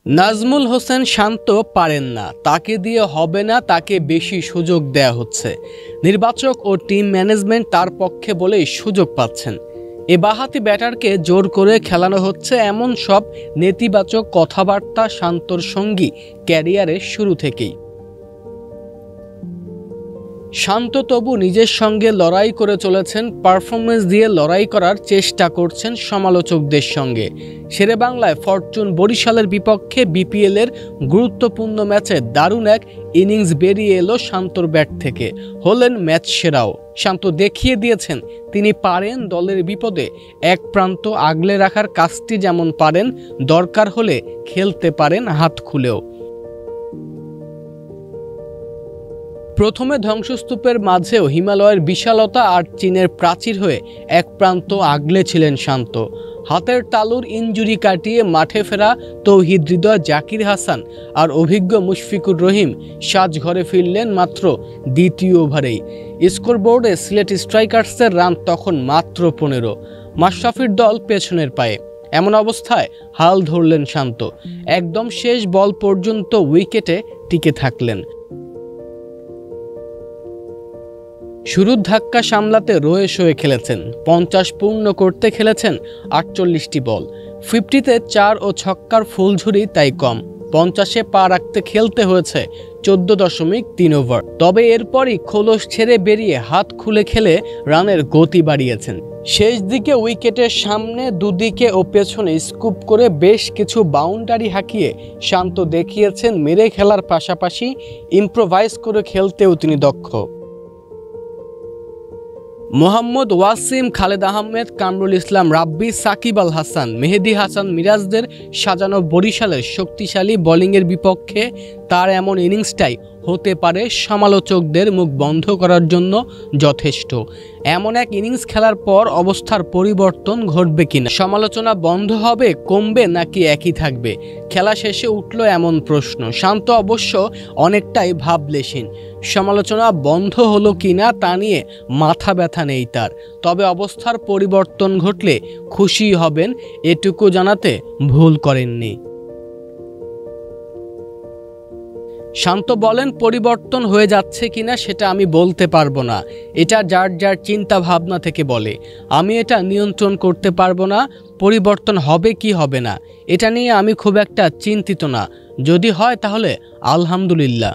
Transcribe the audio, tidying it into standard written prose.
নাজমুল হোসেন শান্ত পারেন না, তাকে দিয়ে হবে না, তাকে বেশি সুযোগ দেয়া হচ্ছে। নির্বাচক ও টিম ম্যানেজমেন্ট তার পক্ষে বলেই সুযোগ পাচ্ছেন। এ বাঁহাতি ব্যাটারকে জোর করে খেলানো হচ্ছে, এমন সব নেতিবাচক কথাবার্তা শান্তর সঙ্গী ক্যারিয়ারের শুরু থেকেই। শান্ত তবু নিজের সঙ্গে লড়াই করে চলেছেন, পারফরমেন্স দিয়ে লড়াই করার চেষ্টা করছেন সমালোচকদের সঙ্গে। শেরেবাংলায় ফরচুন বরিশালের বিপক্ষে বিপিএলের গুরুত্বপূর্ণ ম্যাচে দারুণ এক ইনিংস বেরিয়ে এলো শান্তর ব্যাট থেকে, হলেন ম্যাচ সেরাও। শান্ত দেখিয়ে দিয়েছেন তিনি পারেন দলের বিপদে এক প্রান্ত আগলে রাখার কাজটি যেমন পারেন, দরকার হলে খেলতে পারেন হাত খুলেও। প্রথমে ধ্বংসস্তূপের মাঝেও হিমালয়ের বিশালতা আর চীনের প্রাচীর হয়ে এক প্রান্ত আগলে ছিলেন শান্ত। হাতের তালুর ইনজুরি কাটিয়ে মাঠে ফেরা তৌহিদ হৃদয়, জাকির হাসান আর অভিজ্ঞ মুশফিকুর রহিম সাজঘরে ফিরলেন মাত্র দ্বিতীয় ওভারেই। স্কোরবোর্ডে সিলেট স্ট্রাইকার্সের রান তখন মাত্র 15। মাশরাফির দল পেছনের পায়ে। এমন অবস্থায় হাল ধরলেন শান্ত, একদম শেষ বল পর্যন্ত উইকেটে টিকে থাকলেন। শুরুর ধাক্কা সামলাতে রয়ে শোয়ে খেলেছেন, 50 পূর্ণ করতে খেলেছেন 48টি বল। 50তে 4 ও ছক্কার ফুলঝুরি তাই কম। 50-এ পা রাখতে খেলতে হয়েছে 14.3 ওভার। তবে এরপরই খোলস ছেড়ে বেরিয়ে হাত খুলে খেলে রানের গতি বাড়িয়েছেন। শেষ দিকে উইকেটের সামনে, দুদিকে ও পেছনে স্কুপ করে বেশ কিছু বাউন্ডারি হাঁকিয়ে শান্ত দেখিয়েছেন মেরে খেলার পাশাপাশি ইম্প্রোভাইজ করে খেলতেও তিনি দক্ষ। মোহাম্মদ ওয়াসিম, খালেদ আহমেদ, কামরুল ইসলাম রাব্বি, সাকিব আল হাসান, মেহেদী হাসান মিরাজদের সাজানো বরিশালের শক্তিশালী বোলিংয়ের বিপক্ষে তার এমন ইনিংসটাই হতে পারে সমালোচকদের মুখ বন্ধ করার জন্য যথেষ্ট। এমন এক ইনিংস খেলার পর অবস্থার পরিবর্তন ঘটবে কিনা, সমালোচনা বন্ধ হবে, কমবে নাকি একই থাকবে, খেলা শেষে উঠল এমন প্রশ্ন। শান্ত অবশ্য অনেকটাই ভাবলেশীন। সমালোচনা বন্ধ হলো কিনা তা নিয়ে মাথা ব্যথা নেই তার, তবে অবস্থার পরিবর্তন ঘটলে খুশি হবেন এটুকু জানাতে ভুল করেননি। শান্ত বলেন, পরিবর্তন হয়ে যাচ্ছে কিনা সেটা আমি বলতে পারবো না, এটা যার যার চিন্তা ভাবনা থেকে বলে, আমি এটা নিয়ন্ত্রণ করতে পারবো না। পরিবর্তন হবে কি হবে না এটা নিয়ে আমি খুব একটা চিন্তিত না, যদি হয় তাহলে আলহামদুলিল্লাহ।